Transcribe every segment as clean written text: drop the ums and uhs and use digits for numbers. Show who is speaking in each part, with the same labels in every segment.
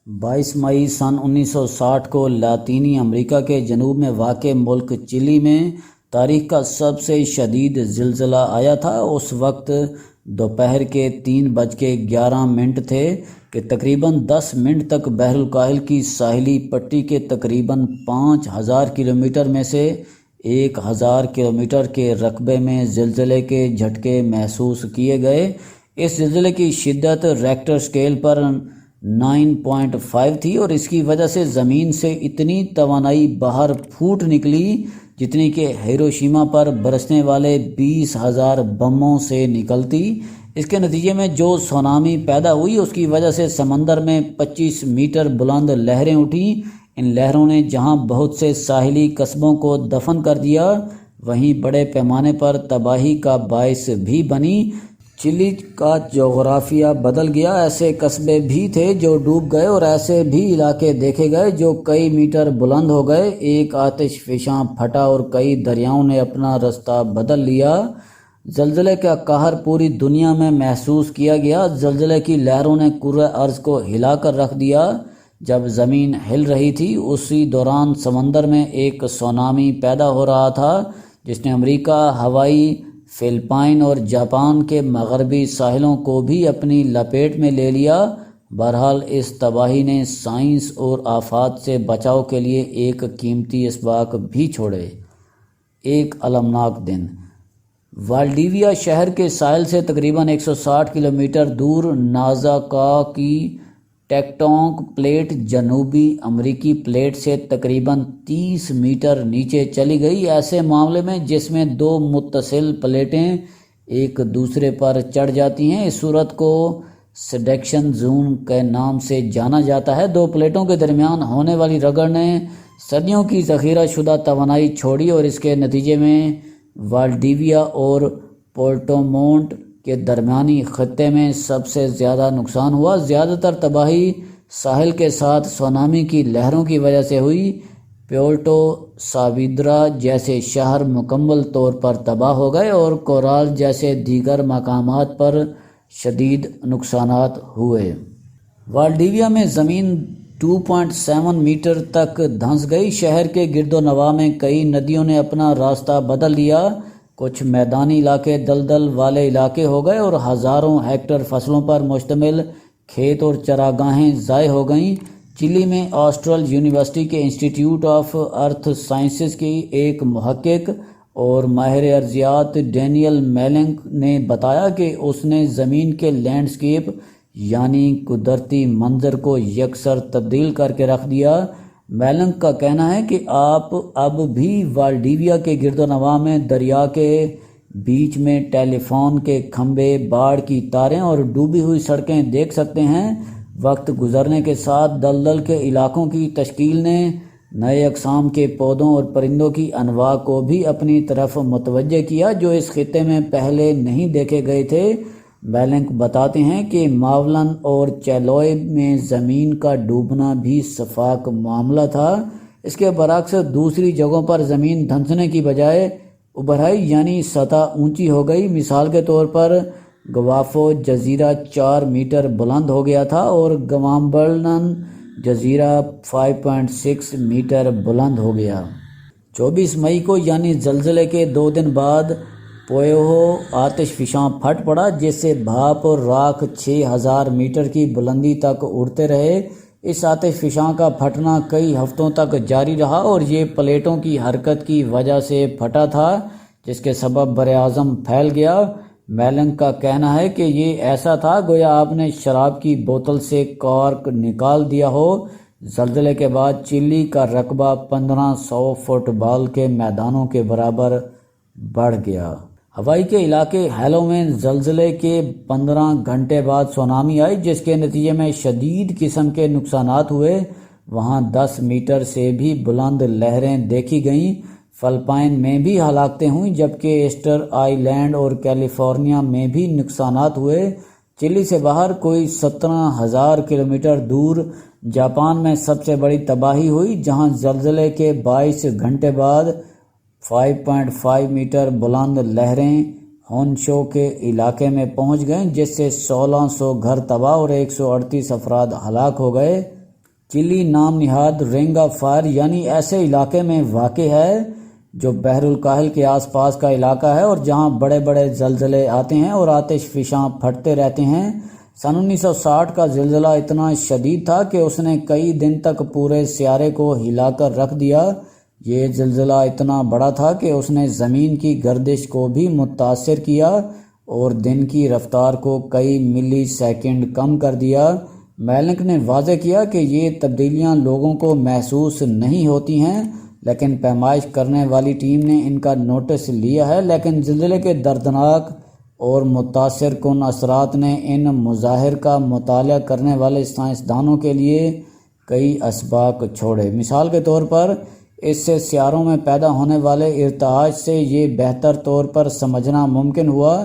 Speaker 1: 22 مئی سن 1960 کو لاطینی امریکا کے جنوب میں واقع ملک چلی میں تاریخ کا سب سے شدید زلزلہ آیا تھا۔ اس وقت دوپہر کے 3:11 تھے کہ تقریباً 10 منٹ تک بحر الکاہل کی ساحلی پٹی کے تقریباً 5000 کلومیٹر میں سے 1000 کلومیٹر کے رقبے میں زلزلے کے جھٹکے محسوس کیے گئے۔ اس زلزلے کی شدت ریکٹر اسکیل پر 9.5 تھی اور اس کی وجہ سے زمین سے اتنی توانائی باہر پھوٹ نکلی جتنی کہ ہیروشیما پر برسنے والے 20,000 بموں سے نکلتی۔ اس کے نتیجے میں جو سونامی پیدا ہوئی اس کی وجہ سے سمندر میں 25 میٹر بلند لہریں اٹھیں۔ ان لہروں نے جہاں بہت سے ساحلی قصبوں کو دفن کر دیا، وہیں بڑے پیمانے پر تباہی کا باعث بھی بنی۔ چلی کا جغرافیہ بدل گیا۔ ایسے قصبے بھی تھے جو ڈوب گئے اور ایسے بھی علاقے دیکھے گئے جو کئی میٹر بلند ہو گئے۔ ایک آتش فشاں پھٹا اور کئی دریاؤں نے اپنا رستہ بدل لیا۔ زلزلے کا قہر پوری دنیا میں محسوس کیا گیا۔ زلزلے کی لہروں نے کرۂ ارض کو ہلا کر رکھ دیا۔ جب زمین ہل رہی تھی اسی دوران سمندر میں ایک سونامی پیدا ہو رہا تھا جس نے امریکہ، ہوائی، فلپائن اور جاپان کے مغربی ساحلوں کو بھی اپنی لپیٹ میں لے لیا۔ بہرحال اس تباہی نے سائنس اور آفات سے بچاؤ کے لیے ایک قیمتی اسباق بھی چھوڑے۔ ایک المناک دن۔ والڈیویا شہر کے ساحل سے تقریباً 160 کلومیٹر دور نازاکا کی ٹیکٹونک پلیٹ جنوبی امریکی پلیٹ سے تقریباً 30 میٹر نیچے چلی گئی۔ ایسے معاملے میں جس میں دو متصل پلیٹیں ایک دوسرے پر چڑھ جاتی ہیں، اس صورت کو سڈیکشن زون کے نام سے جانا جاتا ہے۔ دو پلیٹوں کے درمیان ہونے والی رگڑ نے صدیوں کی ذخیرہ شدہ توانائی چھوڑی اور اس کے نتیجے میں والڈیویا اور پورٹو-مونٹ کے درمیانی خطے میں سب سے زیادہ نقصان ہوا۔ زیادہ تر تباہی ساحل کے ساتھ سونامی کی لہروں کی وجہ سے ہوئی۔ پیورٹو ساویدرا جیسے شہر مکمل طور پر تباہ ہو گئے اور کورال جیسے دیگر مقامات پر شدید نقصانات ہوئے۔ والڈیویا میں زمین 2.7 میٹر تک دھنس گئی۔ شہر کے گرد و نواح میں کئی ندیوں نے اپنا راستہ بدل لیا۔ کچھ میدانی علاقے دلدل والے علاقے ہو گئے اور ہزاروں ہیکٹر فصلوں پر مشتمل کھیت اور چراگاہیں ضائع ہو گئیں۔ چلی میں آسٹرل یونیورسٹی کے انسٹی ٹیوٹ آف ارتھ سائنسز کی ایک محقق اور ماہر ارضیات ڈینیل میلنک نے بتایا کہ اس نے زمین کے لینڈسکیپ یعنی قدرتی منظر کو یکسر تبدیل کر کے رکھ دیا۔ میلنک کا کہنا ہے کہ آپ اب بھی والڈیویا کے گرد و نواح میں دریا کے بیچ میں ٹیلی فون کے کھمبے، باڑ کی تاریں اور ڈوبی ہوئی سڑکیں دیکھ سکتے ہیں۔ وقت گزرنے کے ساتھ دلدل کے علاقوں کی تشکیل نے نئے اقسام کے پودوں اور پرندوں کی انواع کو بھی اپنی طرف متوجہ کیا جو اس خطے میں پہلے نہیں دیکھے گئے تھے۔ میلنک بتاتے ہیں کہ ماولن اور چیلوئے میں زمین کا ڈوبنا بھی شفاف معاملہ تھا۔ اس کے برعکس دوسری جگہوں پر زمین دھنسنے کی بجائے ابھر آئی یعنی سطح اونچی ہو گئی۔ مثال کے طور پر گوافو جزیرہ 4 میٹر بلند ہو گیا تھا اور گوامبلن جزیرہ 5.6 میٹر بلند ہو گیا۔ 24 مئی کو یعنی زلزلے کے 2 دن بعد پوئہو آتش فشاں پھٹ پڑا جس سے بھاپ اور راکھ 6000 میٹر کی بلندی تک اڑتے رہے۔ اس آتش فشاں کا پھٹنا کئی ہفتوں تک جاری رہا اور یہ پلیٹوں کی حرکت کی وجہ سے پھٹا تھا جس کے سبب براعظم پھیل گیا۔ میلنک کا کہنا ہے کہ یہ ایسا تھا گویا آپ نے شراب کی بوتل سے کارک نکال دیا ہو۔ زلزلے کے بعد چلی کا رقبہ 1500 فٹ بال کے میدانوں کے برابر بڑھ گیا۔ ہوائی کے علاقے ہیلو میں زلزلے کے 15 گھنٹے بعد سونامی آئی جس کے نتیجے میں شدید قسم کے نقصانات ہوئے۔ وہاں 10 میٹر سے بھی بلند لہریں دیکھی گئیں۔ فلپائن میں بھی ہلاکتیں ہوئیں جبکہ ایسٹر آئی لینڈ اور کیلیفورنیا میں بھی نقصانات ہوئے۔ چلی سے باہر کوئی 17,000 کلومیٹر دور جاپان میں سب سے بڑی تباہی ہوئی جہاں زلزلے کے 22 گھنٹے بعد 5.5 میٹر بلند لہریں ہونشو کے علاقے میں پہنچ گئیں جس سے 1600 گھر تباہ اور 138 افراد ہلاک ہو گئے۔ چلی نام نہاد رنگ آف فائر یعنی ایسے علاقے میں واقع ہے جو بحر الکاہل کے آس پاس کا علاقہ ہے اور جہاں بڑے بڑے زلزلے آتے ہیں اور آتش فشاں پھٹتے رہتے ہیں۔ سن 1960 کا زلزلہ اتنا شدید تھا کہ اس نے کئی دن تک پورے سیارے کو ہلا کر رکھ دیا۔ یہ زلزلہ اتنا بڑا تھا کہ اس نے زمین کی گردش کو بھی متاثر کیا اور دن کی رفتار کو کئی ملی سیکنڈ کم کر دیا۔ میلنک نے واضح کیا کہ یہ تبدیلیاں لوگوں کو محسوس نہیں ہوتی ہیں، لیکن پیمائش کرنے والی ٹیم نے ان کا نوٹس لیا ہے، لیکن زلزلے کے دردناک اور متاثر کن اثرات نے ان مظاہر کا مطالعہ کرنے والے سائنسدانوں کے لیے کئی اسباق چھوڑے۔ مثال کے طور پر اس سے سیاروں میں پیدا ہونے والے ارتعاش سے یہ بہتر طور پر سمجھنا ممکن ہوا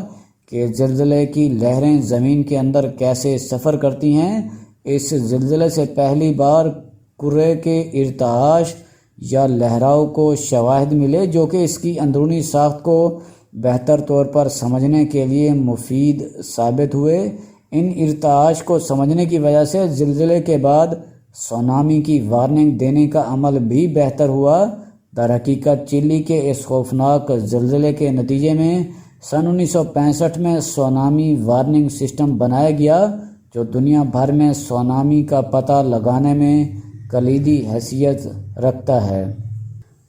Speaker 1: کہ زلزلے کی لہریں زمین کے اندر کیسے سفر کرتی ہیں۔ اس زلزلے سے پہلی بار کرے کے ارتعاش یا لہراؤ کو شواہد ملے جو کہ اس کی اندرونی ساخت کو بہتر طور پر سمجھنے کے لیے مفید ثابت ہوئے۔ ان ارتعاش کو سمجھنے کی وجہ سے زلزلے کے بعد سونامی کی وارننگ دینے کا عمل بھی بہتر ہوا۔ در حقیقت چلی کے اس خوفناک زلزلے کے نتیجے میں سن 1965 میں سونامی وارننگ سسٹم بنایا گیا جو دنیا بھر میں سونامی کا پتہ لگانے میں کلیدی حیثیت رکھتا ہے۔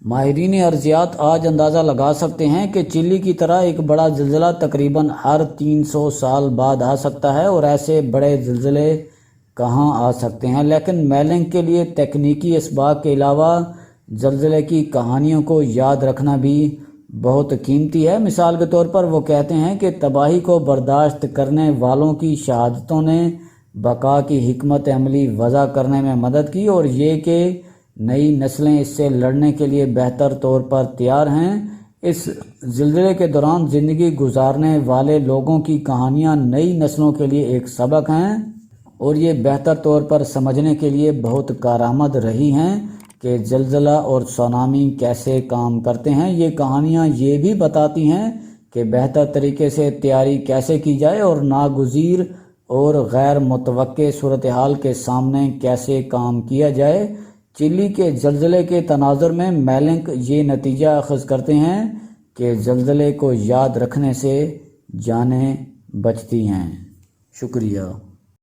Speaker 1: ماہرین ارضیات آج اندازہ لگا سکتے ہیں کہ چلی کی طرح ایک بڑا زلزلہ تقریباً ہر 300 سال بعد آ سکتا ہے، اور ایسے بڑے زلزلے کہاں آ سکتے ہیں۔ لیکن میلنک کے لیے تکنیکی اسباق کے علاوہ زلزلے کی کہانیوں کو یاد رکھنا بھی بہت قیمتی ہے۔ مثال کے طور پر وہ کہتے ہیں کہ تباہی کو برداشت کرنے والوں کی شہادتوں نے بقا کی حکمت عملی وضع کرنے میں مدد کی، اور یہ کہ نئی نسلیں اس سے لڑنے کے لیے بہتر طور پر تیار ہیں۔ اس زلزلے کے دوران زندگی گزارنے والے لوگوں کی کہانیاں نئی نسلوں کے لیے ایک سبق ہیں، اور یہ بہتر طور پر سمجھنے کے لیے بہت کارآمد رہی ہیں کہ زلزلہ اور سونامی کیسے کام کرتے ہیں۔ یہ کہانیاں یہ بھی بتاتی ہیں کہ بہتر طریقے سے تیاری کیسے کی جائے اور ناگزیر اور غیر متوقع صورتحال کے سامنے کیسے کام کیا جائے۔ چلی کے زلزلے کے تناظر میں میلنک یہ نتیجہ اخذ کرتے ہیں کہ زلزلے کو یاد رکھنے سے جانیں بچتی ہیں۔ شکریہ۔